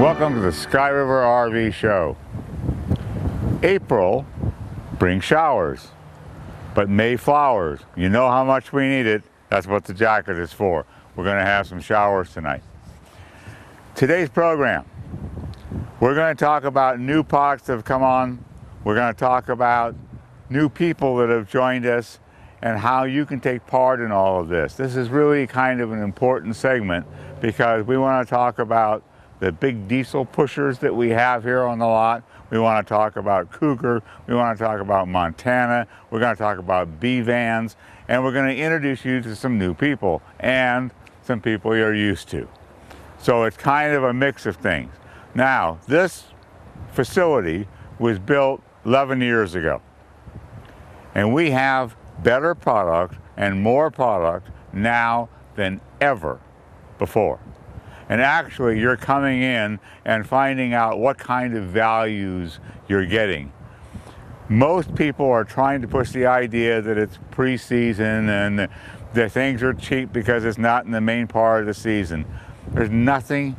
Welcome to the Sky River RV Show. April brings showers, but May flowers. You know how much we need it. That's what the jacket is for. We're going to have some showers tonight. Today's program, we're going to talk about new products that have come on. We're going to talk about new people that have joined us and how you can take part in all of this. This is really kind of an important segment because we want to talk about the big diesel pushers that we have here on the lot. We want to talk about Cougar. We want to talk about Montana. We're going to talk about B-Vans. And we're going to introduce you to some new people and some people you're used to. So it's kind of a mix of things. Now, this facility was built 11 years ago. And we have better product and more product now than ever before. And actually, you're coming in and finding out what kind of values you're getting. Most people are trying to push the idea that it's pre-season and that things are cheap because it's not in the main part of the season. There's nothing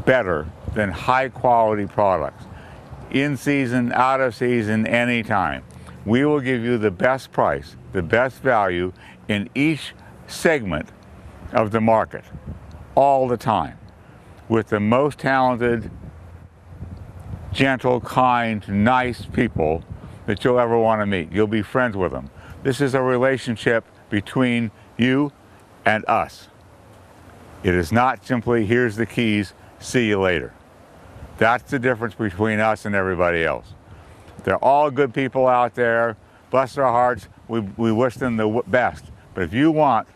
better than high quality products. In season, out of season, anytime. We will give you the best price, the best value in each segment of the market, all the time, with the most talented, gentle, kind, nice people that you'll ever want to meet. You'll be friends with them. This is a relationship between you and us. It is not simply, here's the keys, see you later. That's the difference between us and everybody else. They're all good people out there. Bless their hearts. We wish them the best. But if you want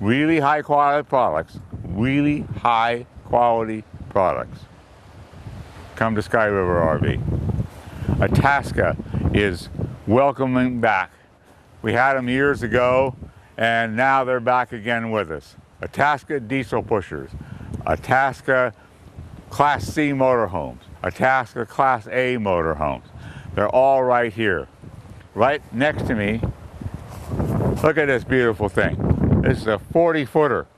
really high quality products, really high quality products, come to Sky River RV. Itasca is welcoming back. We had them years ago, and now they're back again with us. Itasca diesel pushers, Itasca Class C motorhomes, Itasca Class A motorhomes. They're all right here. Right next to me, look at this beautiful thing. This is a 40-footer.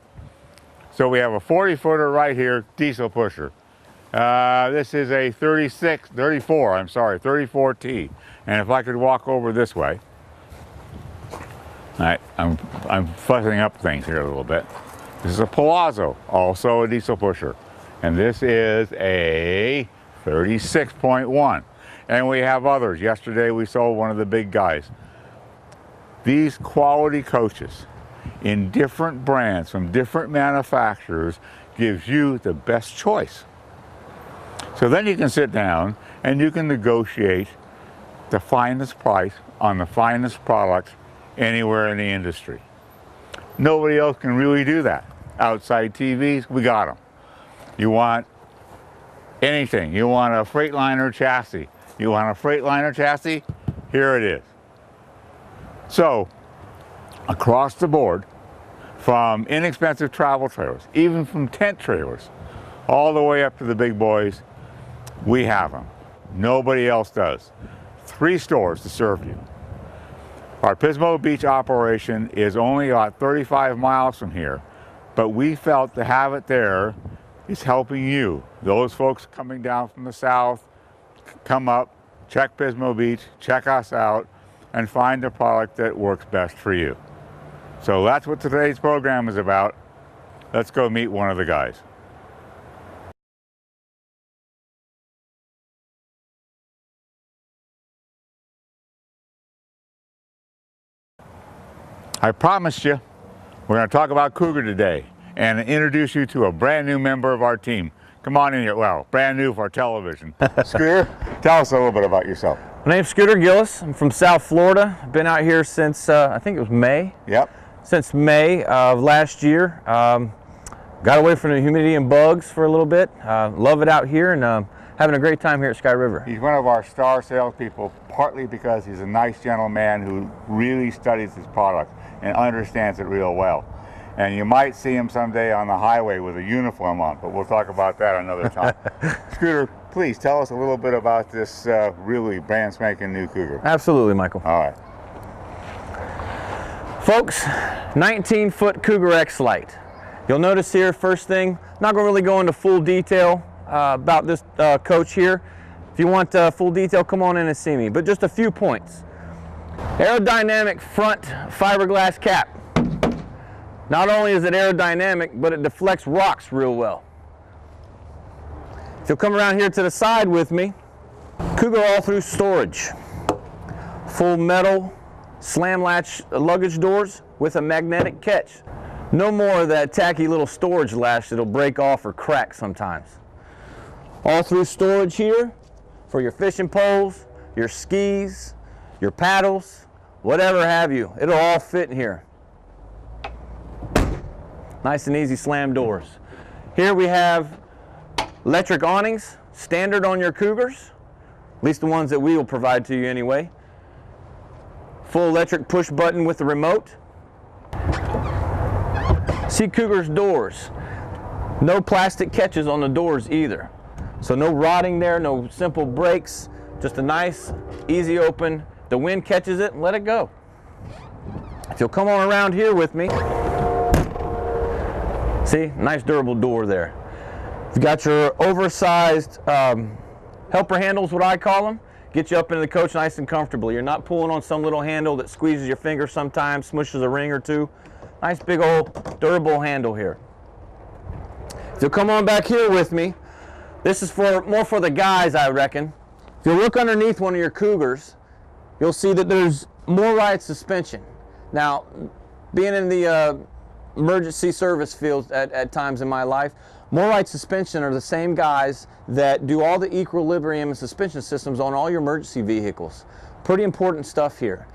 So we have a 40-footer right here, diesel pusher. This is a 34T. And if I could walk over this way. All right, I'm fussing up things here a little bit. This is a Palazzo, also a diesel pusher. And this is a 36.1. And we have others. Yesterday we sold one of the big guys. These quality coaches in different brands from different manufacturers gives you the best choice. So then you can sit down and you can negotiate the finest price on the finest product anywhere in the industry. Nobody else can really do that. Outside TVs, we got them. You want anything. You want a Freightliner chassis. You want a Freightliner chassis? Here it is. So, across the board, from inexpensive travel trailers, even from tent trailers, all the way up to the big boys, we have them. Nobody else does. 3 stores to serve you. Our Pismo Beach operation is only about 35 miles from here, but we felt to have it there is helping you. Those folks coming down from the south, come up, check Pismo Beach, check us out, and find the product that works best for you. So that's what today's program is about. Let's go meet one of the guys. I promised you we're going to talk about Cougar today and introduce you to a brand new member of our team. Come on in here. Well, brand new for television. Scooter, tell us a little bit about yourself. My name's Scooter Gillis. I'm from South Florida. I've been out here since, I think it was May. Yep. Since May of last year. Got away from the humidity and bugs for a little bit. Love it out here and having a great time here at Sky River. He's one of our star salespeople, partly because he's a nice gentleman who really studies his product and understands it real well. And you might see him someday on the highway with a uniform on, but we'll talk about that another time. Scooter, please tell us a little bit about this really brand spanking new Cougar. Absolutely, Michael. All right. Folks, 19-foot Cougar X Lite. You'll notice here, first thing, not going to really go into full detail about this coach here. If you want full detail, come on in and see me. But just a few points. Aerodynamic front fiberglass cap. Not only is it aerodynamic, but it deflects rocks real well. If you'll come around here to the side with me, Cougar all-through storage. Full metal slam latch luggage doors with a magnetic catch. No more of that tacky little storage latch that'll break off or crack sometimes. All-through storage here for your fishing poles, your skis, your paddles, whatever have you. It'll all fit in here. Nice and easy slam doors. Here we have electric awnings, standard on your Cougars, at least the ones that we will provide to you anyway. Full electric push button with the remote. See Cougar's doors. No plastic catches on the doors either. So no rotting there, no simple breaks, just a nice, easy open. The wind catches it, let it go. If you'll come on around here with me, see, nice durable door there. You've got your oversized helper handles, what I call them. Get you up into the coach nice and comfortably. You're not pulling on some little handle that squeezes your finger sometimes, smushes a ring or two. Nice big old durable handle here. If you'll come on back here with me, this is more for the guys, I reckon. If you look underneath one of your Cougars, you'll see that there's more ride suspension. Now, being in the emergency service field at times in my life, more ride suspension are the same guys that do all the equilibrium and suspension systems on all your emergency vehicles. Pretty important stuff here.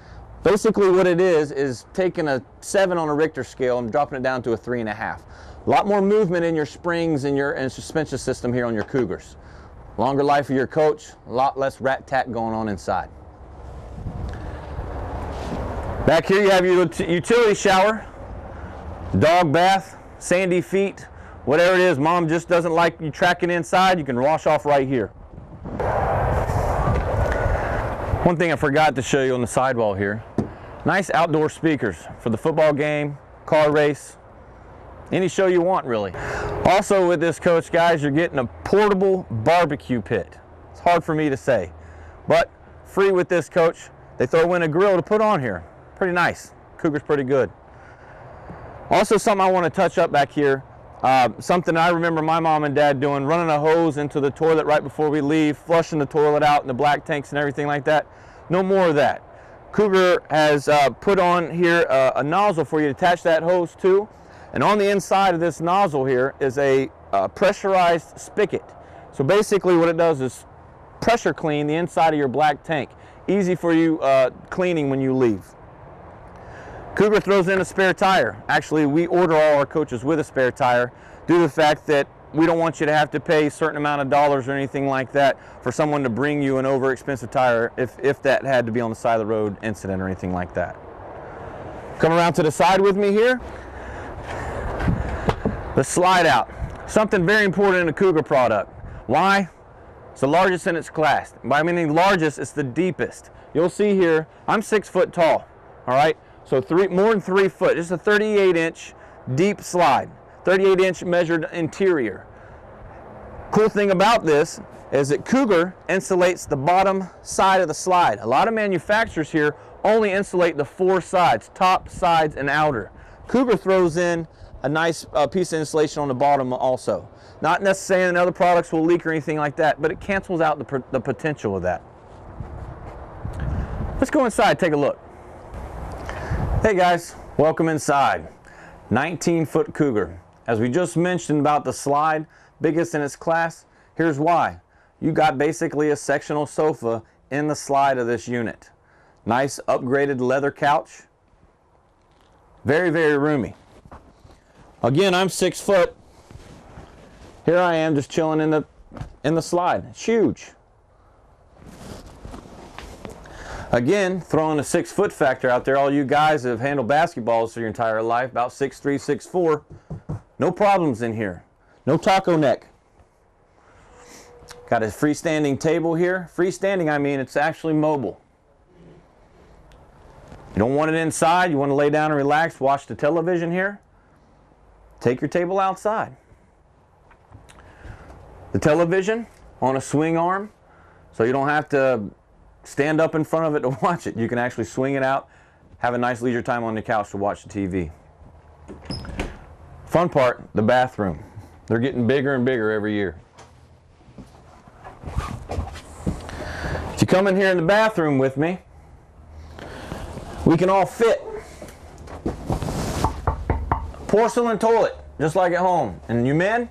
Basically what it is taking a 7 on a Richter scale and dropping it down to a 3.5. A lot more movement in your springs and your suspension system here on your Cougars. Longer life of your coach, a lot less rat-tat going on inside. Back here you have your utility shower, dog bath, sandy feet, whatever it is. Mom just doesn't like you tracking inside, you can wash off right here. One thing I forgot to show you on the sidewall here, nice outdoor speakers for the football game, car race, any show you want really. Also with this coach, guys, you're getting a portable barbecue pit. It's hard for me to say, but free with this coach. They throw in a grill to put on here. Pretty nice. Cougar's pretty good. Also something I want to touch up back here, something I remember my mom and dad doing, running a hose into the toilet right before we leave, flushing the toilet out in the black tanks and everything like that. No more of that. Cougar has put on here a nozzle for you to attach that hose to. And on the inside of this nozzle here is a pressurized spigot. So basically what it does is pressure clean the inside of your black tank. Easy for you cleaning when you leave. Cougar throws in a spare tire. Actually, we order all our coaches with a spare tire due to the fact that we don't want you to have to pay a certain amount of dollars or anything like that for someone to bring you an over-expensive tire if that had to be on the side of the road incident or anything like that. Come around to the side with me here. The slide out. Something very important in a Cougar product. Why? It's the largest in its class. By meaning largest, it's the deepest. You'll see here, I'm 6 foot tall, all right? So more than 3 foot. It's a 38-inch deep slide, 38-inch measured interior. Cool thing about this is that Cougar insulates the bottom side of the slide. A lot of manufacturers here only insulate the 4 sides, top, sides, and outer. Cougar throws in a nice piece of insulation on the bottom also. Not necessarily other products will leak or anything like that, but it cancels out the potential of that. Let's go inside, take a look. Hey guys, welcome inside. 19-foot Cougar. As we just mentioned about the slide, biggest in its class, here's why. You got basically a sectional sofa in the slide of this unit. Nice upgraded leather couch. Very, very roomy. Again, I'm 6 foot. Here I am just chilling in the slide. It's huge. Again, throwing a 6 foot factor out there. All you guys that have handled basketballs for your entire life, about 6'3", 6'4", no problems in here. No taco neck. Got a freestanding table here. Freestanding, I mean it's actually mobile. You don't want it inside. You want to lay down and relax, watch the television here. Take your table outside. The television on a swing arm, so you don't have to stand up in front of it to watch it. You can actually swing it out, have a nice leisure time on the couch to watch the TV. Fun part, the bathroom. They're getting bigger and bigger every year. If you come in here in the bathroom with me, we can all fit. Porcelain toilet, just like at home. And you men,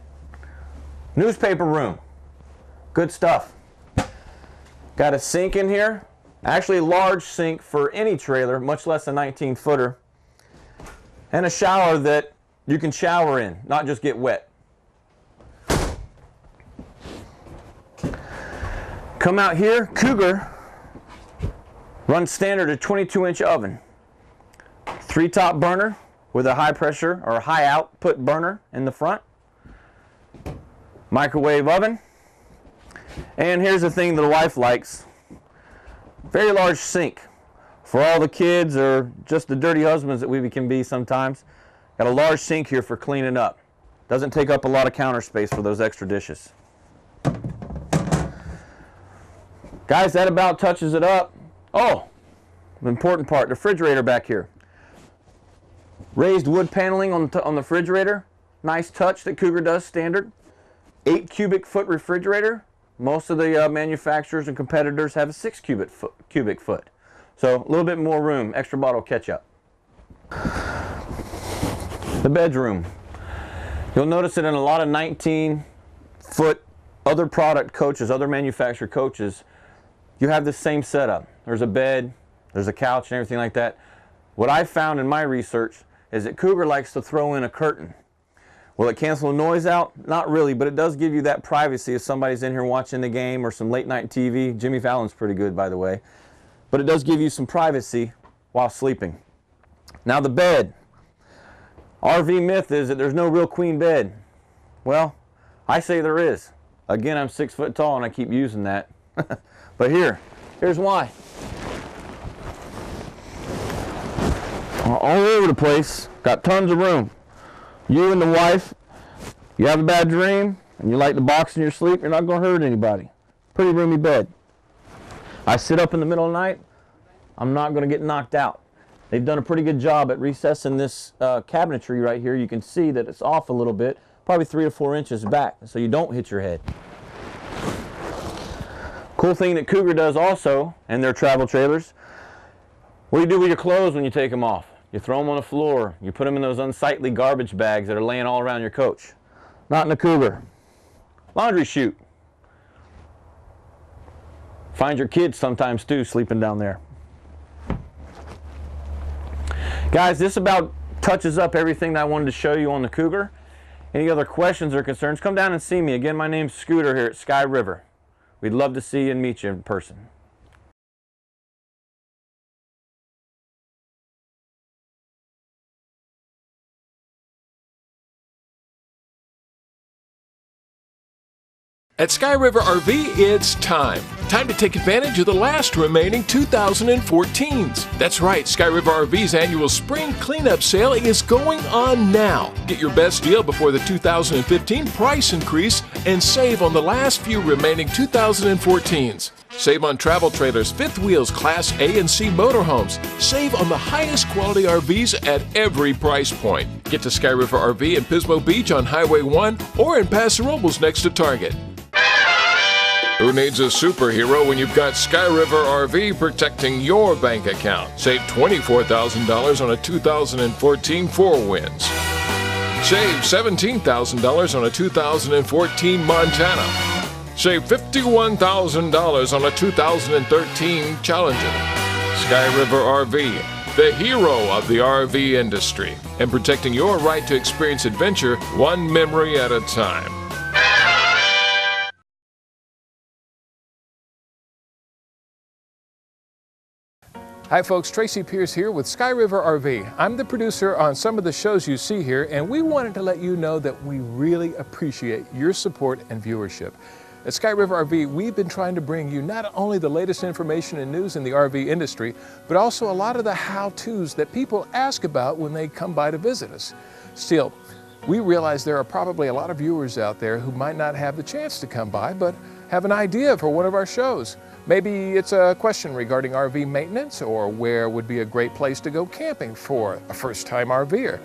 newspaper room. Good stuff. Got a sink in here. Actually a large sink for any trailer, much less a 19-footer. And a shower that you can shower in, not just get wet. Come out here, Cougar runs standard a 22-inch oven. 3-top burner with a high pressure or high output burner in the front. Microwave oven. And here's the thing that the wife likes. Very large sink for all the kids or just the dirty husbands that we can be sometimes. Got a large sink here for cleaning up. Doesn't take up a lot of counter space for those extra dishes. Guys, that about touches it up. Oh, the important part, the refrigerator back here. Raised wood paneling on the refrigerator. Nice touch that Cougar does standard. 8 cubic foot refrigerator. Most of the manufacturers and competitors have a 6 cubic foot. So a little bit more room, extra bottle of ketchup. The bedroom. You'll notice that in a lot of 19-foot other product coaches, other manufacturer coaches, you have the same setup. There's a bed, there's a couch and everything like that. What I found in my research is that Cougar likes to throw in a curtain. Will it cancel the noise out? Not really, but it does give you that privacy if somebody's in here watching the game or some late night TV. Jimmy Fallon's pretty good, by the way. But it does give you some privacy while sleeping. Now the bed. RV myth is that there's no real queen bed. Well, I say there is. Again, I'm 6 foot tall and I keep using that. But here's why. All over the place, got tons of room. You and the wife, you have a bad dream and you like to box in your sleep, you're not going to hurt anybody. Pretty roomy bed. I sit up in the middle of the night, I'm not going to get knocked out. They've done a pretty good job at recessing this cabinetry right here. You can see that it's off a little bit, probably 3 to 4 inches back, so you don't hit your head. Cool thing that Cougar does also, and their travel trailers, what do you do with your clothes when you take them off? You throw them on the floor. You put them in those unsightly garbage bags that are laying all around your coach. Not in the Cougar. Laundry chute. Find your kids sometimes too sleeping down there. Guys, this about touches up everything that I wanted to show you on the Cougar. Any other questions or concerns, come down and see me. Again, my name's Scooter here at Sky River. We'd love to see you and meet you in person. At Sky River RV, it's time. Time to take advantage of the last remaining 2014s. That's right, Sky River RV's annual spring cleanup sale is going on now. Get your best deal before the 2015 price increase and save on the last few remaining 2014s. Save on travel trailers, fifth wheels, Class A and C motorhomes. Save on the highest quality RVs at every price point. Get to Sky River RV in Pismo Beach on Highway 1 or in Paso Robles next to Target. Who needs a superhero when you've got Sky River RV protecting your bank account? Save $24,000 on a 2014 Four Winds. Save $17,000 on a 2014 Montana. Save $51,000 on a 2013 Challenger. Sky River RV, the hero of the RV industry, and protecting your right to experience adventure one memory at a time. Hi folks, Tracy Pierce here with Sky River RV. I'm the producer on some of the shows you see here, and we wanted to let you know that we really appreciate your support and viewership. At Sky River RV, we've been trying to bring you not only the latest information and news in the RV industry, but also a lot of the how-tos that people ask about when they come by to visit us. Still, We realize there are probably a lot of viewers out there who might not have the chance to come by, but have an idea for one of our shows. Maybe it's a question regarding RV maintenance, or where would be a great place to go camping for a first-time RVer.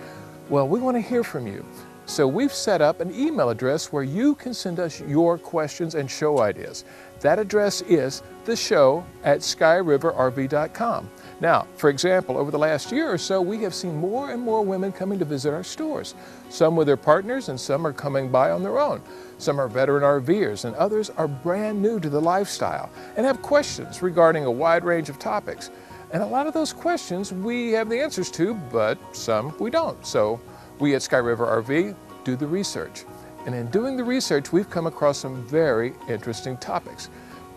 Well, we want to hear from you. So we've set up an email address where you can send us your questions and show ideas. That address is theshow@skyriverrv.com. Now, for example, over the last year or so, we have seen more and more women coming to visit our stores. Some with their partners, and some are coming by on their own. Some are veteran RVers, and others are brand new to the lifestyle and have questions regarding a wide range of topics. And a lot of those questions we have the answers to, but some we don't. So we at Sky River RV do the research. And in doing the research, we've come across some very interesting topics.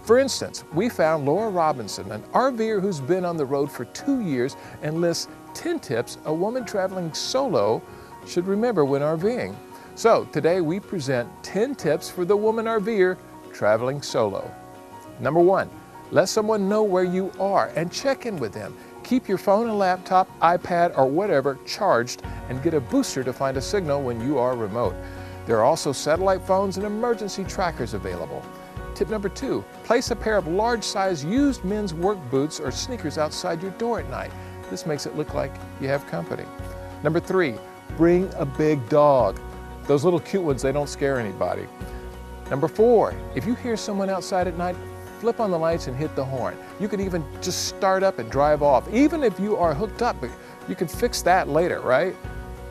For instance, we found Laura Robinson, an RVer who's been on the road for 2 years, and lists 10 tips a woman traveling solo should remember when RVing. So today we present 10 tips for the woman RVer traveling solo. Number 1, let someone know where you are and check in with them. Keep your phone and laptop, iPad, or whatever charged, and get a booster to find a signal when you are remote. There are also satellite phones and emergency trackers available. Tip number 2, place a pair of large-size used men's work boots or sneakers outside your door at night. This makes it look like you have company. Number 3, bring a big dog. Those little cute ones, they don't scare anybody. Number 4, if you hear someone outside at night, flip on the lights and hit the horn. You can even just start up and drive off. Even if you are hooked up, you can fix that later, right?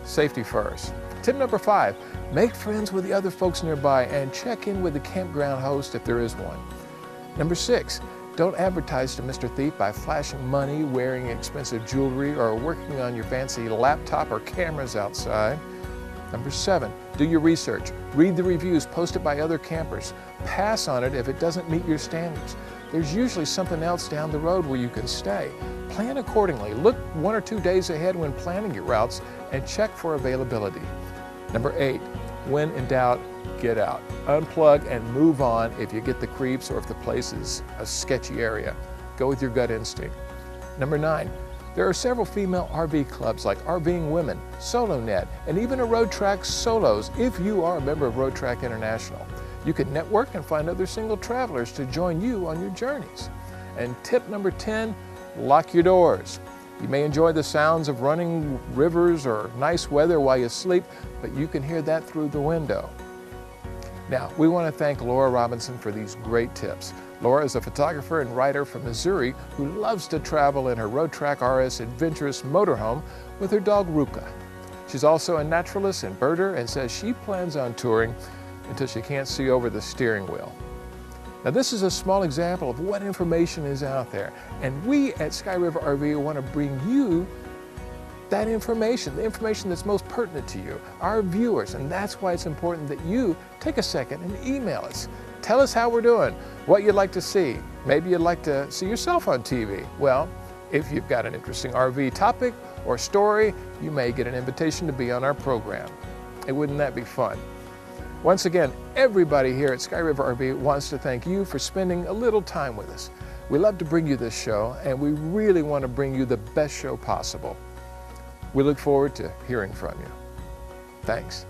Safety first. Tip number 5, make friends with the other folks nearby and check in with the campground host if there is one. Number 6, don't advertise to Mr. Thief by flashing money, wearing expensive jewelry, or working on your fancy laptop or cameras outside. Number 7, do your research. Read the reviews posted by other campers. Pass on it if it doesn't meet your standards. There's usually something else down the road where you can stay. Plan accordingly. Look 1 or 2 days ahead when planning your routes and check for availability. Number 8, when in doubt, get out. Unplug and move on if you get the creeps or if the place is a sketchy area. Go with your gut instinct. Number 9, there are several female RV clubs like RVing Women, SoloNet, and even a Road Track Solos if you are a member of Road Track International. You can network and find other single travelers to join you on your journeys. And tip number 10, lock your doors. You may enjoy the sounds of running rivers or nice weather while you sleep, but you can hear that through the window. Now, we want to thank Laura Robinson for these great tips. Laura is a photographer and writer from Missouri who loves to travel in her Road Track RS adventurous motorhome with her dog Ruka. She's also a naturalist and birder and says she plans on touring until she can't see over the steering wheel. Now, this is a small example of what information is out there, and we at Sky River RV want to bring you that information, the information that's most pertinent to you, our viewers, and that's why it's important that you take a second and email us. Tell us how we're doing, what you'd like to see. Maybe you'd like to see yourself on TV. Well, if you've got an interesting RV topic or story, you may get an invitation to be on our program. And wouldn't that be fun? Once again, everybody here at Sky River RV wants to thank you for spending a little time with us. We love to bring you this show, and we really want to bring you the best show possible. We look forward to hearing from you. Thanks.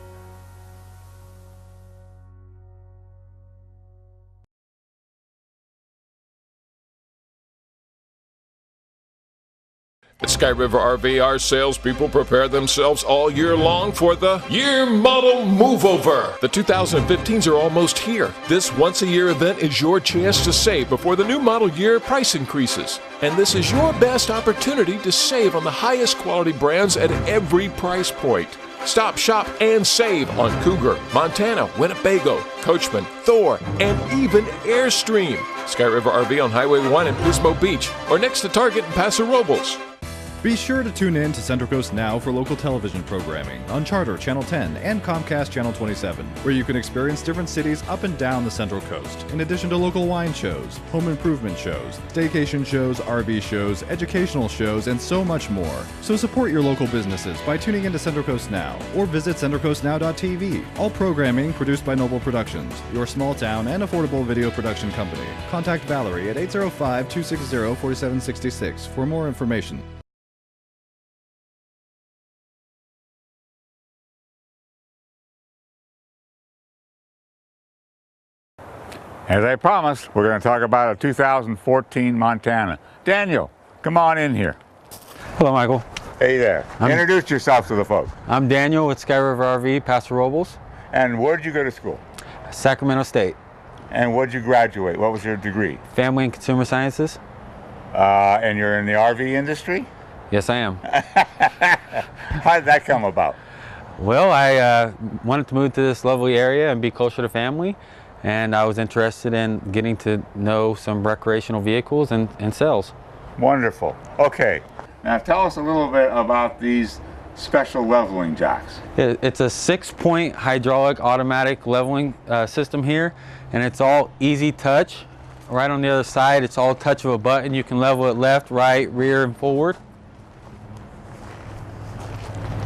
At Sky River RV, our salespeople prepare themselves all year long for the Year Model Moveover. The 2015s are almost here. This once-a-year event is your chance to save before the new model year price increases. And this is your best opportunity to save on the highest quality brands at every price point. Stop, shop, and save on Cougar, Montana, Winnebago, Coachman, Thor, and even Airstream. Sky River RV on Highway 1 in Pismo Beach, or next to Target in Paso Robles. Be sure to tune in to Central Coast Now for local television programming on Charter Channel 10 and Comcast Channel 27, where you can experience different cities up and down the Central Coast, in addition to local wine shows, home improvement shows, staycation shows, RV shows, educational shows, and so much more. So support your local businesses by tuning into Central Coast Now or visit centralcoastnow.tv. All programming produced by Noble Productions, your small town and affordable video production company. Contact Valerie at 805-260-4766 for more information. As I promised, we're going to talk about a 2014 Montana. Daniel, come on in here. Hello, Michael. Hey there. Introduce yourself to the folks. I'm Daniel with Sky River RV, Paso Robles, And where'd you go to school? Sacramento State. And where'd you graduate? What was your degree? Family and Consumer Sciences. And you're in the RV industry? Yes, I am. How did that come about? Well, I wanted to move to this lovely area and be closer to family, and I was interested in getting to know some recreational vehicles and sales. Wonderful. Okay. Now tell us a little bit about these special leveling jacks. It's a 6-point hydraulic automatic leveling system here, and it's all easy touch. Right on the other side, it's all touch of a button. You can level it left, right, rear, and forward.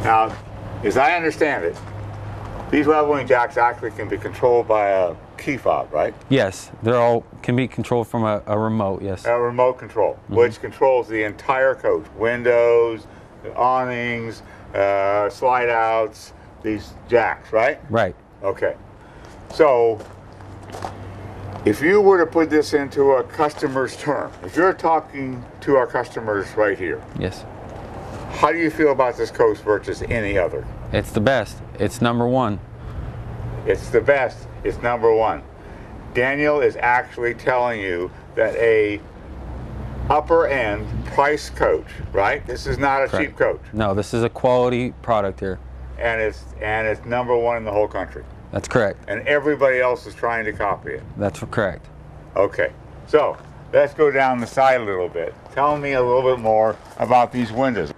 Now, as I understand it, these leveling jacks actually can be controlled by a key fob, right? Yes, they're all can be controlled from a remote, yes. A remote control, which controls the entire coach. Windows, awnings, slide outs, these jacks, right? Right. Okay. So, if you were to put this into a customer's term, if you're talking to our customers right here, Yes. how do you feel about this coach versus any other? It's the best. It's number one. It's the best. It's number one. Daniel is actually telling you that a upper end price coach, right? This is not a Correct. cheap coach, No, this is a quality product here. and it's number one in the whole country. That's correct. And everybody else is trying to copy it. That's correct. Okay, so let's go down the side a little bit. Tell me a little bit more about these windows.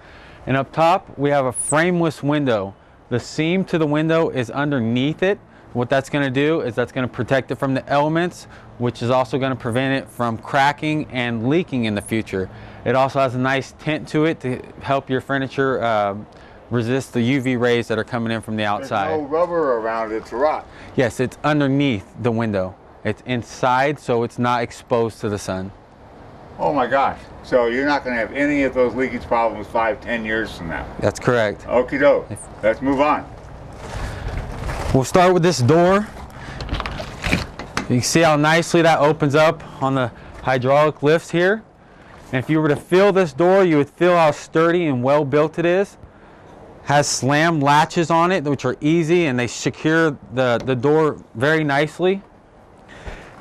And up top, we have a frameless window. The seam to the window is underneath it. What that's going to do is that's going to protect it from the elements, which is also going to prevent it from cracking and leaking in the future. It also has a nice tint to it to help your furniture resist the UV rays that are coming in from the outside. There's no rubber around it to rot. Yes, it's underneath the window. It's inside, so it's not exposed to the sun. Oh my gosh. So you're not going to have any of those leakage problems 5-10 years from now. That's correct. Okie doke. Let's move on. We'll start with this door. You can see how nicely that opens up on the hydraulic lifts here. And if you were to feel this door, you would feel how sturdy and well built it is. Has slam latches on it, which are easy, and they secure the door very nicely.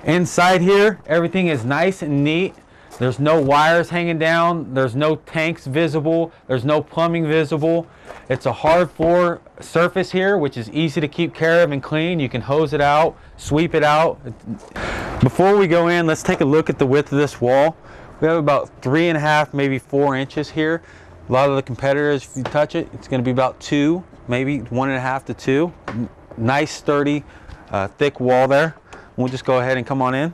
Inside here, everything is nice and neat. There's no wires hanging down. There's no tanks visible. There's no plumbing visible. It's a hard floor surface here, which is easy to keep care of and clean. You can hose it out, sweep it out. Before we go in, let's take a look at the width of this wall. We have about 3.5, maybe 4 inches here. A lot of the competitors, if you touch it, it's going to be about 2, maybe 1.5 to 2. Nice, sturdy, thick wall there. We'll just go ahead and come on in.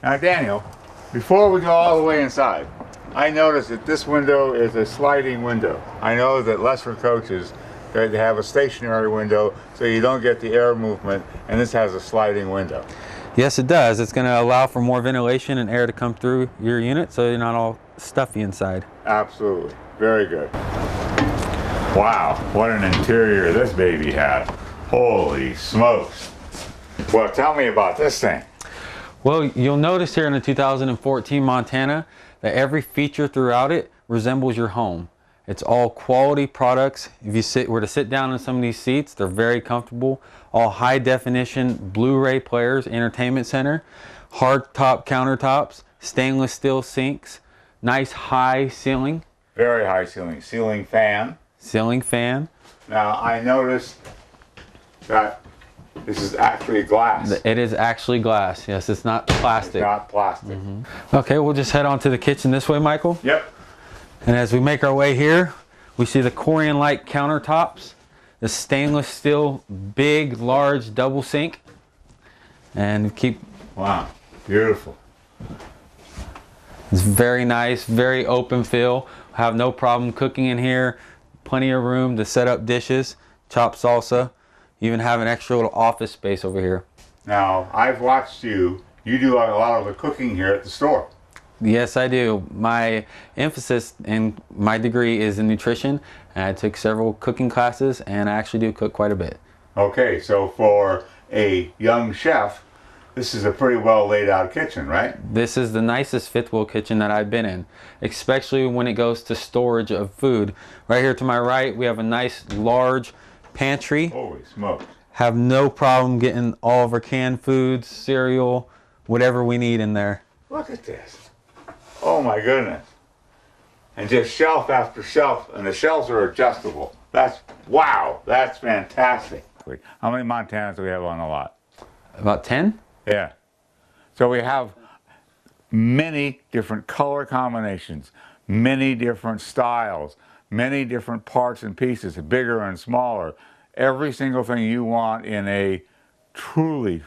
Now, Daniel, before we go all the way inside, I noticed that this window is a sliding window. I know that lesser coaches, they have a stationary window so you don't get the air movement, and this has a sliding window. Yes, it does. It's going to allow for more ventilation and air to come through your unit so you're not all stuffy inside. Absolutely. Very good. Wow, what an interior this baby has. Holy smokes. Well, tell me about this thing. Well, you'll notice here in the 2014 Montana that every feature throughout it resembles your home. It's all quality products. If you were to sit down in some of these seats, they're very comfortable. All high definition Blu-ray players, entertainment center, hard top countertops, stainless steel sinks, nice high ceiling. Very high ceiling. Ceiling fan. Ceiling fan. Now, I noticed that this is actually glass. It is actually glass. Yes, it's not plastic. It's not plastic. Okay, we'll just head on to the kitchen this way, Michael. Yep. And as we make our way here, we see the Corian-like countertops, the stainless steel, big, large double sink, and keep. Wow, beautiful. It's very nice, very open feel. Have no problem cooking in here. Plenty of room to set up dishes, chop salsa. You even have an extra little office space over here. Now, I've watched you. You do a lot of the cooking here at the store. Yes, I do. My emphasis in my degree is in nutrition. And I took several cooking classes, and I actually do cook quite a bit. Okay, so for a young chef, This is a pretty well laid out kitchen, right? This is the nicest fifth wheel kitchen that I've been in, especially when it goes to storage of food. Right here to my right, we have a nice large pantry. Holy smokes. Have no problem getting all of our canned foods, cereal, whatever we need in there. Look at this. Oh my goodness. And just shelf after shelf, and the shelves are adjustable. Wow, that's fantastic. How many Montanas do we have on the lot? About 10? Yeah. So we have many different color combinations, many different styles, many different parts and pieces, bigger and smaller. Every single thing you want in a truly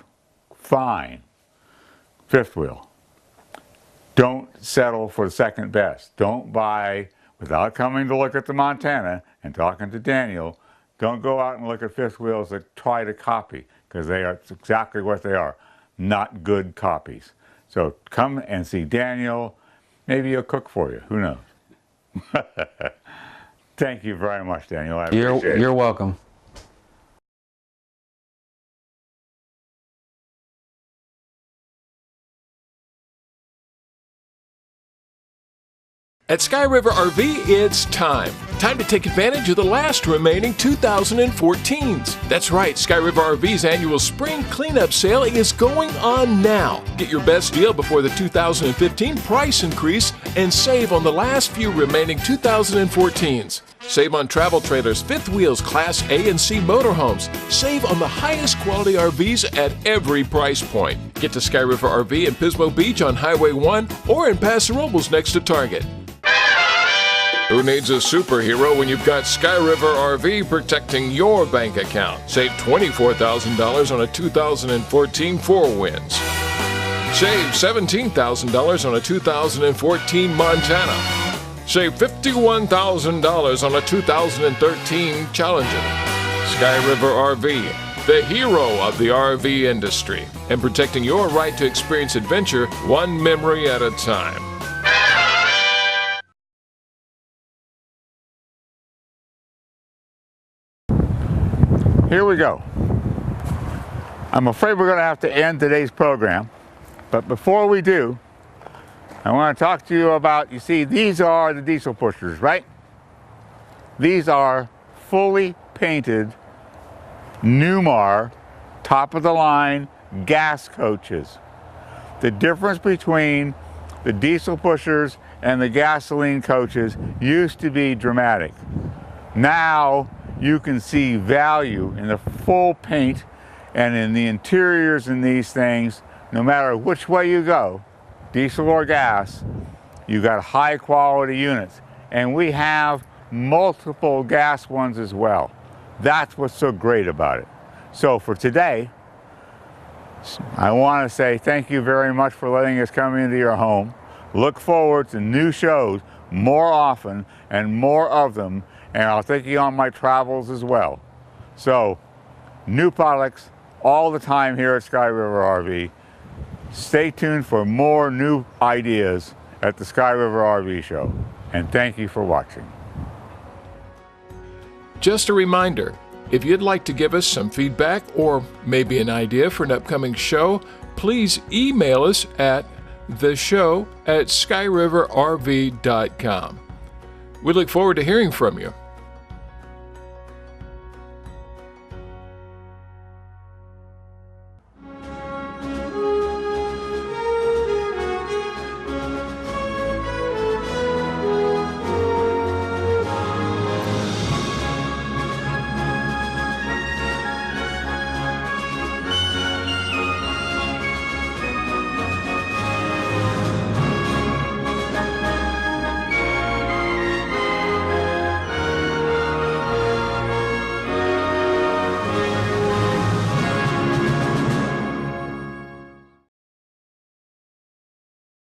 fine fifth wheel. Don't settle for the second best. Don't buy, without coming to look at the Montana and talking to Daniel, don't go out and look at fifth wheels that try to copy, because they are exactly what they are, not good copies. So come and see Daniel. Maybe he'll cook for you. Who knows? Thank you very much, Daniel. I appreciate it. You're welcome. At Sky River RV, it's time. Time to take advantage of the last remaining 2014s. That's right, Sky River RV's annual spring cleanup sale is going on now. Get your best deal before the 2015 price increase and save on the last few remaining 2014s. Save on travel trailers, fifth wheels, Class A and C motorhomes. Save on the highest quality RVs at every price point. Get to Sky River RV in Pismo Beach on Highway 1 or in Paso Robles next to Target. Who needs a superhero when you've got Sky River RV protecting your bank account? Save $24,000 on a 2014 Four Winds. Save $17,000 on a 2014 Montana. Save $51,000 on a 2013 Challenger. Sky River RV, the hero of the RV industry, and protecting your right to experience adventure one memory at a time. Here we go. I'm afraid we're going to have to end today's program, but before we do, I want to talk to you about, you see, these are the diesel pushers, right? These are fully painted Newmar, top of the line gas coaches. The difference between the diesel pushers and the gasoline coaches used to be dramatic. Now you can see value in the full paint and in the interiors in these things. No matter which way you go, diesel or gas, you got high quality units. And we have multiple gas ones as well. That's what's so great about it. So for today, I want to say thank you very much for letting us come into your home. Look forward to new shows more often and more of them, and I'll take you on my travels as well. So, new products all the time here at Sky River RV. Stay tuned for more new ideas at the Sky River RV Show. And thank you for watching. Just a reminder, if you'd like to give us some feedback or maybe an idea for an upcoming show, please email us at theshow@skyriverrv.com. We look forward to hearing from you.